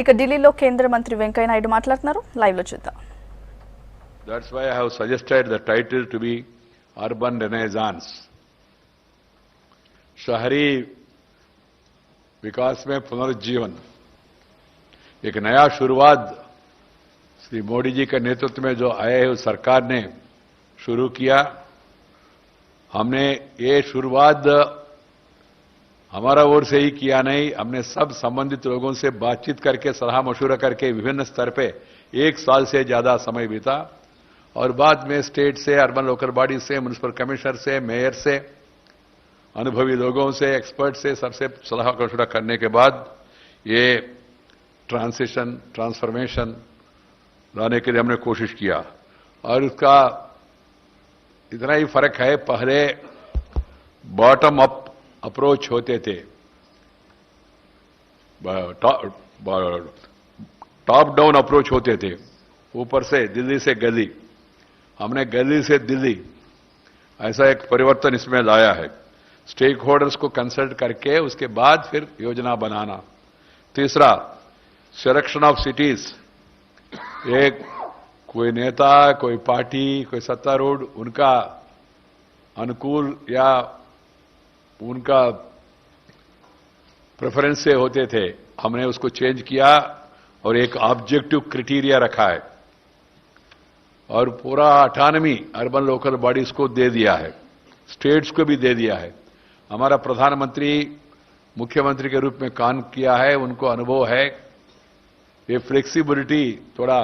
ఇక ఢిల్లీలో కేంద్ర మంత్రి వెంకయ్య నాయుడు మాట్లాడుతున్నారు. లైవ్ లో చూద్దాం. That's why I have suggested the title to be Urban Renaissance. शहरी विकास में पुनर्जीवन, एक नया शुरुआत श्री मोदी जी के नेतृत्व में जो आए हैं उस सरकार ने शुरू किया. हमने ये शुरुआत हमारा ओर से ही किया नहीं, हमने सब संबंधित लोगों से बातचीत करके सलाह मशवरा करके विभिन्न स्तर पे 1 साल से ज्यादा समय बीता और बाद में स्टेट से, अर्बन लोकल बॉडी से, म्युनिसिपल कमिश्नर से, मेयर से, अनुभवी लोगों से, एक्सपर्ट से, सबसे सलाह मशवरा करने के बाद ये ट्रांसफॉर्मेशन लाने के लिए हमने कोशिश किया. और उसका इतना ही फर्क है, पहले बॉटम अप अप्रोच होते थे, टॉप डाउन अप्रोच होते थे, ऊपर से दिल्ली से गली. हमने गली से दिल्ली ऐसा एक परिवर्तन इसमें लाया है. स्टेक होल्डर्स को कंसल्ट करके उसके बाद फिर योजना बनाना. तीसरा, सिलेक्शन ऑफ सिटीज. एक कोई नेता, कोई पार्टी, कोई सत्तारूढ़ उनका अनुकूल या उनका प्रेफरेंस से होते थे, हमने उसको चेंज किया और एक ऑब्जेक्टिव क्राइटेरिया रखा है और पूरा ऑटोनॉमी अर्बन लोकल बॉडीज को दे दिया है, स्टेट्स को भी दे दिया है. हमारा प्रधानमंत्री मुख्यमंत्री के रूप में काम किया है, उनको अनुभव है. ये फ्लेक्सिबिलिटी थोड़ा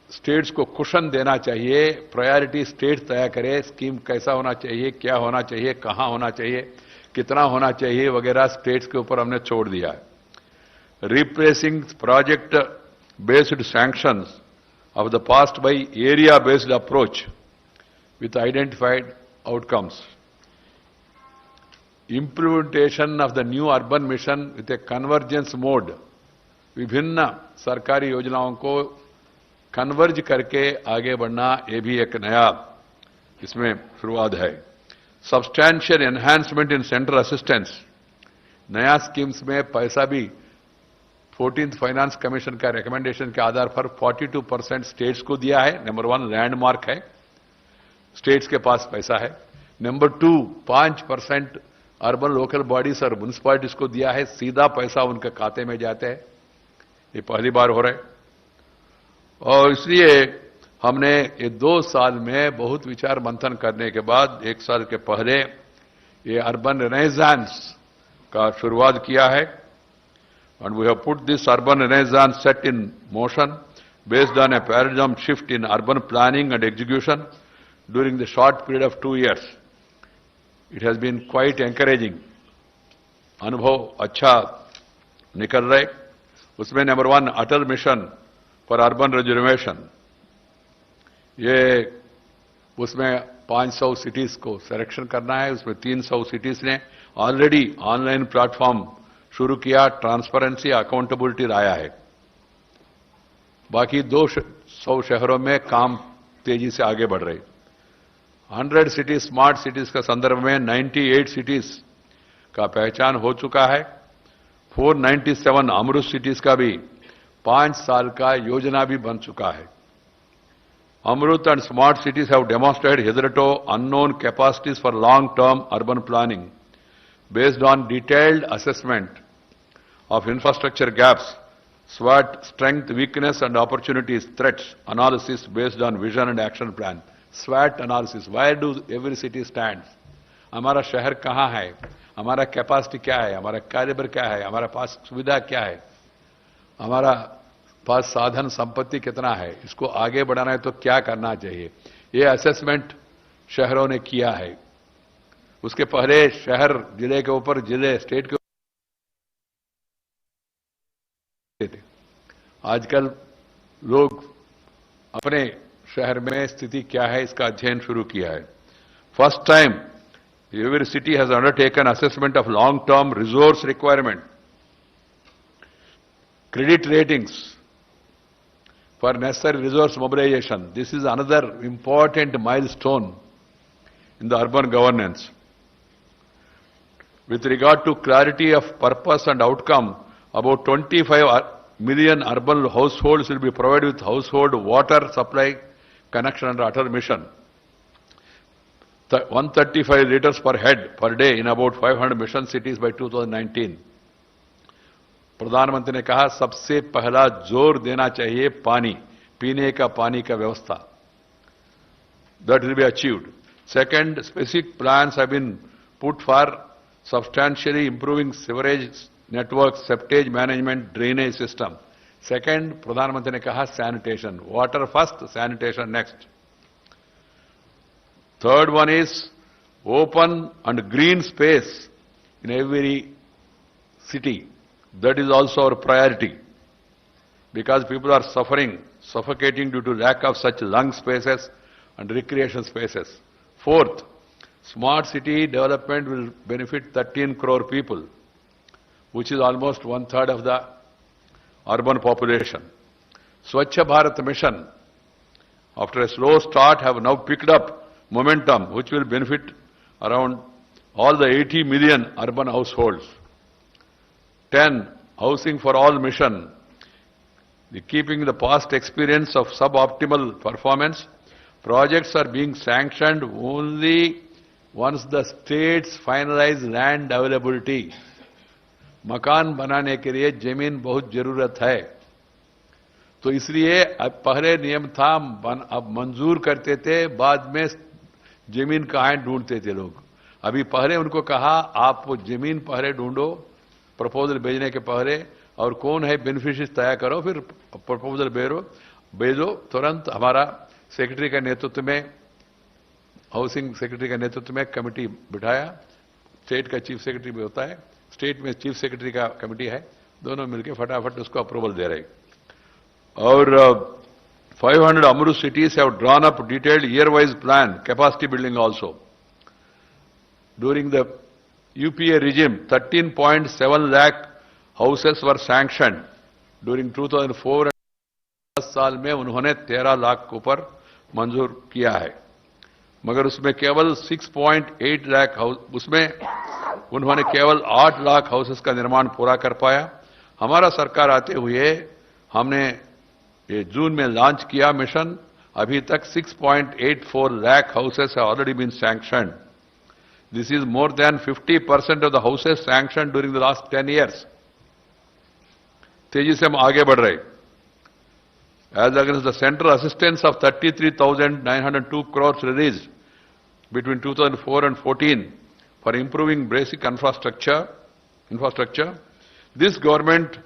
स्टेट्स को कुशन देना चाहिए, प्रायोरिटी स्टेट तय करे, स्कीम कैसा होना चाहिए, क्या होना चाहिए, कहां होना चाहिए, कितना होना चाहिए वगैरह स्टेट्स के ऊपर हमने छोड़ दिया है. Replacing project based sanctions of the past by area-based approach with identified outcomes. Implementation of the new urban mission with a convergence mode. विभिन्न सरकारी योजनाओं को कन्वर्ज करके आगे बढ़ना, ये भी एक नया इसमें शुरुआत है. Substantial enhancement in central assistance. नया स्कीम्स में पैसा भी 14th फाइनेंस कमीशन का रिकमेंडेशन के आधार पर 42% स्टेट्स को दिया है. नंबर 1 लैंडमार्क है, स्टेट्स के पास पैसा है. नंबर 2 5% अर्बन लोकल बॉडीज और म्युनिसिपैलिटीज को दिया है, सीधा पैसा उनके खाते में जाते हैं. ये पहली बार हो रहा है और इसलिए हमने ये 2 साल में बहुत विचार मंथन करने के बाद 1 साल के पहले ये अर्बन रेनेसांस का शुरुआत किया है. And we have put this urban renaissance set in motion based on a paradigm shift in urban planning and execution during the short period of 2 years. It has been quite encouraging. अनुभव अच्छा निकल रहे. उसमें number 1 Atal mission for urban reservation. ये उसमें 500 cities को selection करना है. उसमें 300 सिटीज ने ऑलरेडी ऑनलाइन प्लेटफॉर्म शुरू किया, ट्रांसपेरेंसी, अकाउंटेबिलिटी लाया है. बाकी 200 शहरों में काम तेजी से आगे बढ़ रहे. 100 सिटीज स्मार्ट सिटीज का संदर्भ में 98 सिटीज का पहचान हो चुका है. 497 अमृत सिटीज का भी 5 साल का योजना भी बन चुका है. Amrut and smart cities have demonstrated hitherto unknown capacities for long-term urban planning based on detailed assessment of infrastructure gaps, SWOT, strength, weakness and opportunities, threats, analysis based on vision and action plan. SWOT analysis, where do every city stands? हमारा शहर कहाँ है, हमारा capacity क्या है, हमारा calibre क्या है, हमारा पास सुविधा क्या है, हमारा पास साधन संपत्ति कितना है, इसको आगे बढ़ाना है तो क्या करना चाहिए. ये असेसमेंट शहरों ने किया है. उसके पहले शहर जिले के ऊपर जिले, स्टेट के थे. आजकल लोग अपने शहर में स्थिति क्या है इसका अध्ययन शुरू किया है. First time every city has undertaken assessment of long term resource requirement, credit ratings for necessary resource mobilisation. This is another important milestone in the urban governance. With regard to clarity of purpose and outcome About 25 million urban households will be provided with household water supply connection under Atal Mission. 135 liters per head per day in about 500 mission cities by 2019. प्रधानमंत्री ने कहा सबसे पहला जोर देना चाहिए पानी, पीने का पानी का व्यवस्था. That will be achieved. Second, specific plans have been put for substantially improving sewerage network, septage management, drainage system. Second, प्रधानमंत्री ने कहा sanitation. Water first, sanitation next. Third one is open and green space in every city. That is also our priority, because people are suffocating due to lack of such lung spaces and recreation spaces. Fourth, smart city development will benefit 13 crore people, which is almost 1/3 of the urban population. Swachh Bharat Mission, after a slow start, have now picked up momentum, which will benefit around all the 80 million urban households. 10, Housing for All Mission. Keeping the past experience of suboptimal performance, projects are being sanctioned only once the states finalize land availability. मकान बनाने के लिए जमीन बहुत जरूरत है, तो इसलिए अब पहले नियम था अब मंजूर करते थे, बाद में जमीन कहाँ ढूंढते थे लोग. अभी पहले उनको कहा आप वो जमीन पहले ढूंढो प्रपोजल भेजने के पहले, और कौन है बेनिफिशियरी तय करो, फिर प्रपोजल भेजो. तुरंत हमारा सेक्रेटरी के नेतृत्व में, हाउसिंग सेक्रेटरी के नेतृत्व में कमेटी बिठाया. स्टेट का चीफ सेक्रेटरी भी होता है, स्टेट में चीफ सेक्रेटरी का कमेटी है, दोनों मिलकर फटाफट उसको अप्रूवल दे रहे. और 500 अमृत cities have drawn up detailed year-wise plan, capacity building also. During the UPA regime, 13.7 lakh houses were sanctioned during 2004. 10 साल में उन्होंने 13 लाख के ऊपर मंजूर किया है, मगर उसमें केवल 6.8 लाख हाउस, उसमें उन्होंने केवल 8 लाख हाउसेस का निर्माण पूरा कर पाया. हमारा सरकार आते हुए हमने ये जून में लॉन्च किया मिशन. अभी तक 6.84 lakh houses have already been sanctioned. This is more than 50% of the houses sanctioned during the last 10 years. तेजी से हम आगे बढ़ रहे. As against the central assistance of 33,902 crores released between 2004 and 14 for improving basic infrastructure, this government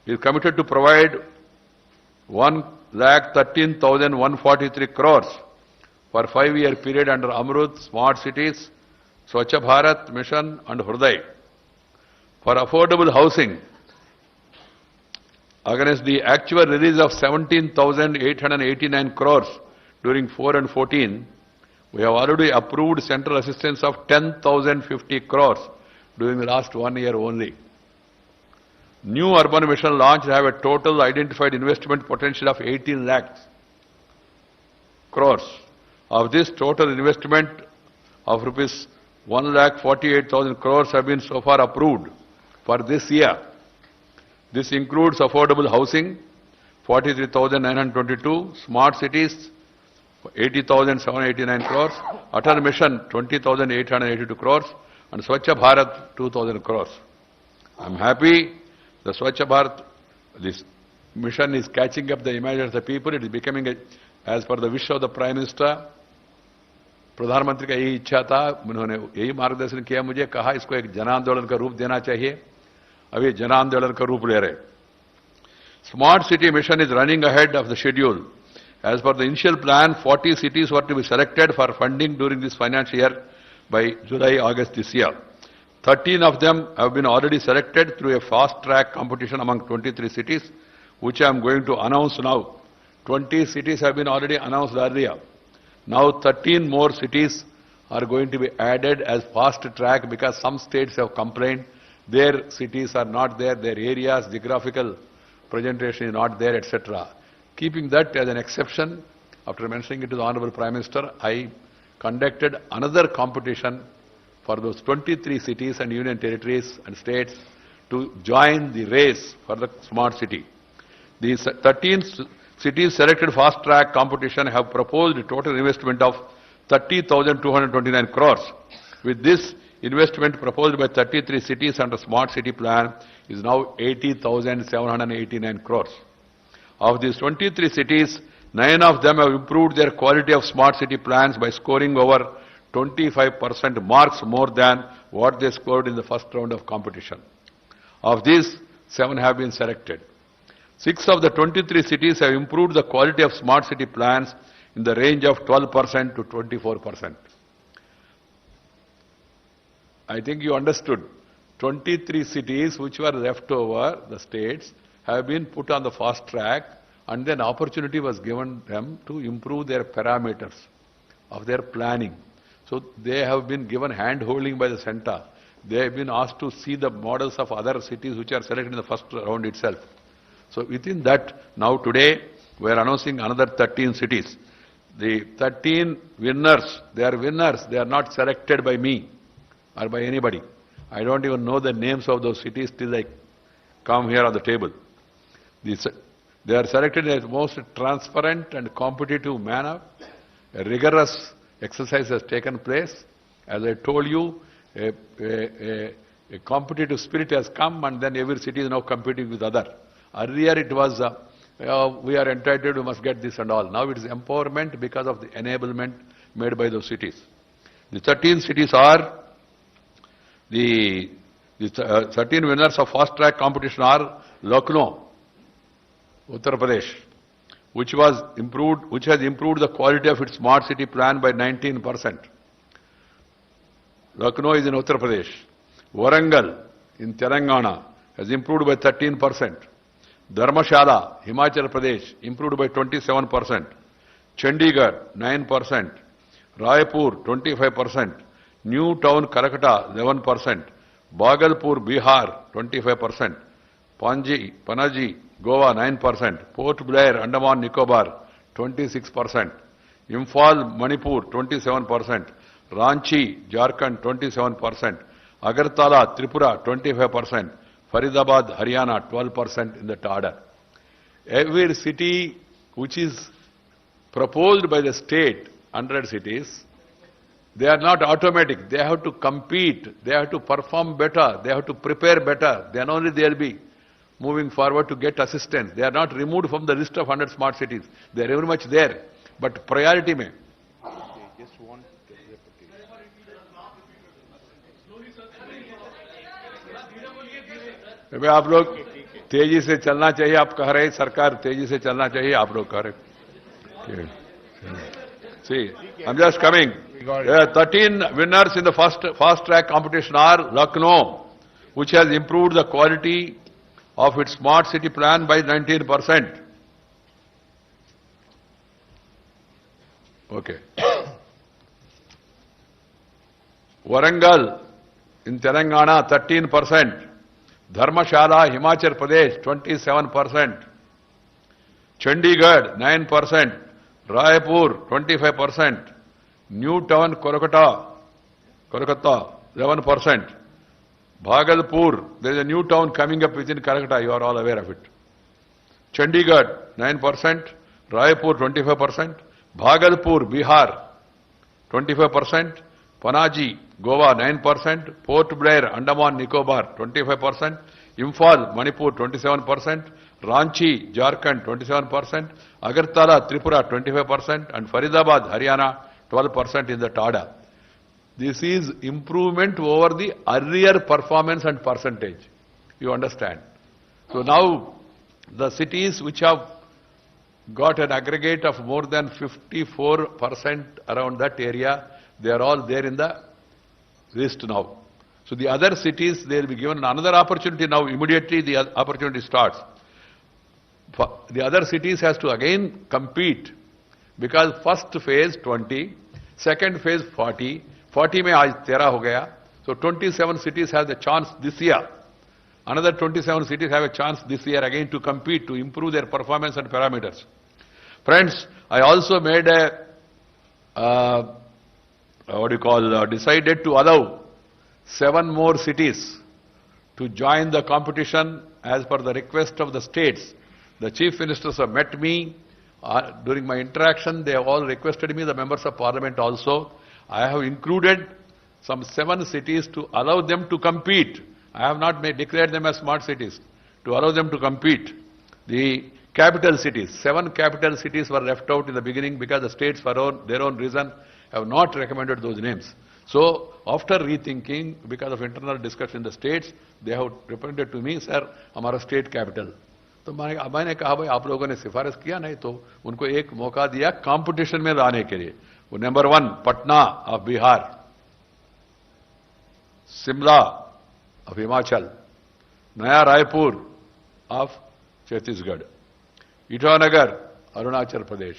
is committed to provide 1,13,143 crores for 5-year period under Amrut, Smart Cities, Swachh Bharat Mission and Hriday. For affordable housing, against the actual release of 17,889 crores during 4 and 14, we have already approved central assistance of 10,050 crores during the last 1 year only. New urban mission launch have a total identified investment potential of 18 lakhs crores. Of this, total investment of rupees 1,48,000 crores have been so far approved for this year. This includes affordable housing, 43,922, smart cities, 80,789 crores, Atal Mission, 20,882 crores, and Swachh Bharat, 2,000 crores. I'm happy the Swachh Bharat, this mission is catching up the image of the people. It is becoming, as per the wish of the Prime Minister. प्रधानमंत्री का यही इच्छा था, उन्होंने यही मार्गदर्शन किया मुझे, कहा इसको एक जन आंदोलन का रूप देना चाहिए. अब ये जन आंदोलन का रूप ले रहे. Smart City Mission is running ahead of the schedule. As per the initial plan, 40 cities were to be selected for funding during this financial year by July-August this year. 13 of them have been already selected through a fast-track competition among 23 cities, which I am going to announce now. 20 cities have been already announced earlier. Now 13 more cities are going to be added as fast-track because some states have complained their cities are not there, their areas, geographical presentation is not there, etc. Keeping that as an exception, after mentioning it to the Honorable Prime Minister, I conducted another competition for those 23 cities and union territories and states to join the race for the smart city. The 13 cities selected fast track competition have proposed a total investment of 30,229 crores. With this investment proposed by 33 cities under smart city plan is now 80,789 crores. Of these 23 cities, 9 of them have improved their quality of smart city plans by scoring over 25% marks more than what they scored in the first round of competition. Of these, 7 have been selected. 6 of the 23 cities have improved the quality of smart city plans in the range of 12% to 24%. I think you understood. 23 cities which were left over, the states, have been put on the fast track, and then opportunity was given them to improve their parameters of their planning. So they have been given hand-holding by the center. They have been asked to see the models of other cities which are selected in the first round itself. So within that, now today, we are announcing another 13 cities. The 13 winners, they are winners, they are not selected by me or by anybody. I don't even know the names of those cities till I come here on the table. They are selected in the most transparent and competitive manner. A rigorous exercise has taken place. As I told you, a competitive spirit has come, and then every city is now competing with other. Earlier it was, we are entitled, we must get this and all. Now it is empowerment because of the enablement made by those cities. The 13 cities are, the 13 winners of fast track competition are Lucknow, Uttar Pradesh, which has improved the quality of its smart city plan by 19%. Lucknow is in Uttar Pradesh. Warangal in Telangana has improved by 13%. Dharmashala, Himachal Pradesh, improved by 27%. Chandigarh, 9%. Raipur, 25%. New Town, Calcutta, 11%. Bhagalpur, Bihar, 25%. Panaji, Goa, 9%. Port Blair, Andaman Nicobar, 26%. Imphal, Manipur, 27%. Ranchi, Jharkhand, 27%. Agartala, Tripura, 25%. Faridabad, Haryana, 12% in that order. Every city which is proposed by the state, 100 cities, they are not automatic. They have to compete. They have to perform better. They have to prepare better. Then only they will be moving forward to get assistance. They are not removed from the list of 100 smart cities. They are very much there. But priority mein. अबे आप लोग तेजी से चलना चाहिए, आप कह रहे सरकार तेजी से चलना चाहिए, आप लोग कह रहे. See, I'm just coming. 13 winners in the fast track competition are Lucknow, which has improved the quality of its smart city plan by 19%. Okay. Warangal in Telangana, 13%. Dharmashala, Himachal Pradesh, 27%. Chandigarh, 9%. Raipur, 25%. New Town, Kolkata, 11%. Bhagalpur, there is a new town coming up within Calcutta, you are all aware of it. Chandigarh, 9%. Raipur, 25%. Bhagalpur, Bihar, 25%. Panaji, Goa, 9%. Port Blair, Andaman Nicobar, 25%. Imphal, Manipur, 27%. Ranchi, Jharkhand, 27%. Agartala, Tripura, 25%. And Faridabad, Haryana, 12% in that order. This is improvement over the earlier performance and percentage. You understand? So now, the cities which have got an aggregate of more than 54% around that area, they are all there in the list now. So the other cities, they will be given another opportunity now. Immediately the opportunity starts. The other cities has to again compete, because first phase 20, second phase 40, 40 mein aaj 13 ho gaya. So 27 cities have the chance this year. Another 27 cities have a chance this year again to compete, to improve their performance and parameters. Friends, I also made a, decided to allow 7 more cities to join the competition as per the request of the states. The chief ministers have met me. During my interaction, they have all requested me, the members of parliament also. I have included some 7 cities to allow them to compete. I have not declared them as smart cities, to allow them to compete. The capital cities, 7 capital cities were left out in the beginning because the states for their own reason have not recommended those names. So after rethinking, because of internal discussion in the states, they have represented to me, sir, हमारा state capital. तो मैंने कहा भाई आप लोगों ने सिफारिश किया नहीं तो उनको एक मौका दिया कंपटीशन में लाने के लिए. वो number 1 Patna of Bihar, Shimla of Himachal, Naya Raipur of Chhattisgarh, Itanagar Arunachal Pradesh,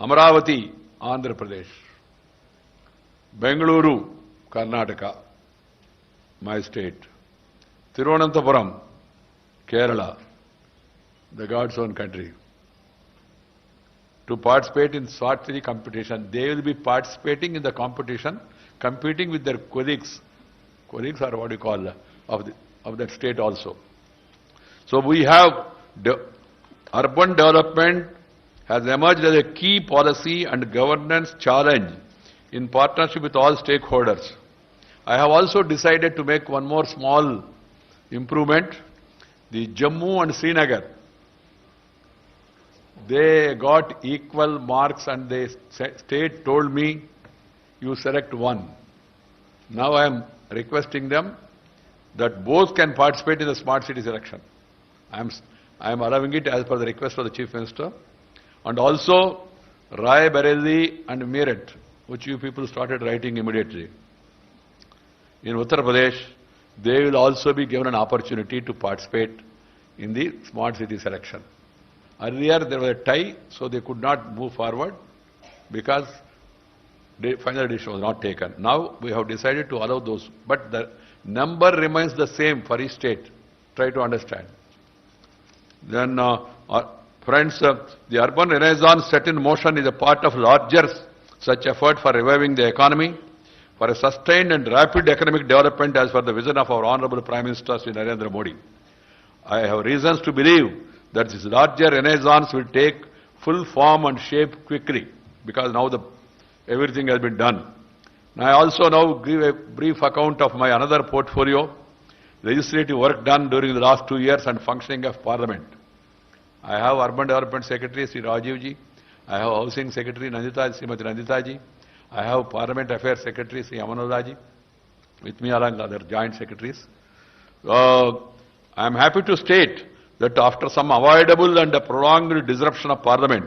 Amaravati Andhra Pradesh, Bengaluru Karnataka my state, Thiruvananthapuram Kerala, the God's own country, to participate in Smart City competition. They will be participating in the competition, competing with their colleagues. Colleagues are what you call of that state also. So we have urban development has emerged as a key policy and governance challenge in partnership with all stakeholders. I have also decided to make one more small improvement. The Jammu and Srinagar, they got equal marks and the state told me, you select one. Now I am requesting them that both can participate in the smart city selection. I am allowing it as per the request of the Chief Minister. And also Rai Bareilly and Meerut, which you people started writing immediately. In Uttar Pradesh, they will also be given an opportunity to participate in the smart city selection. Earlier there was a tie, so they could not move forward because the final decision was not taken. Now we have decided to allow those, but the number remains the same for each state. Try to understand. Then, friends, the urban renaissance set in motion is a part of larger such effort for reviving the economy, for a sustained and rapid economic development as per the vision of our Honorable Prime Minister Shri Narendra Modi. I have reasons to believe that this larger renaissance will take full form and shape quickly because now everything has been done. And I also now give a brief account of my another portfolio, legislative work done during the last 2 years and functioning of Parliament. I have Urban Development Secretary Sri Rajiv ji, I have Housing Secretary Srimati Nandita ji, I have Parliament Affairs Secretary Sri Amanullah ji, with me along other joint secretaries. I am happy to state that after some avoidable and prolonged disruption of Parliament,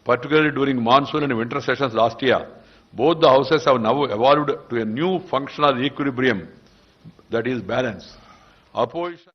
particularly during monsoon and winter sessions last year, both the houses have now evolved to a new functional equilibrium, that is balance. Opposition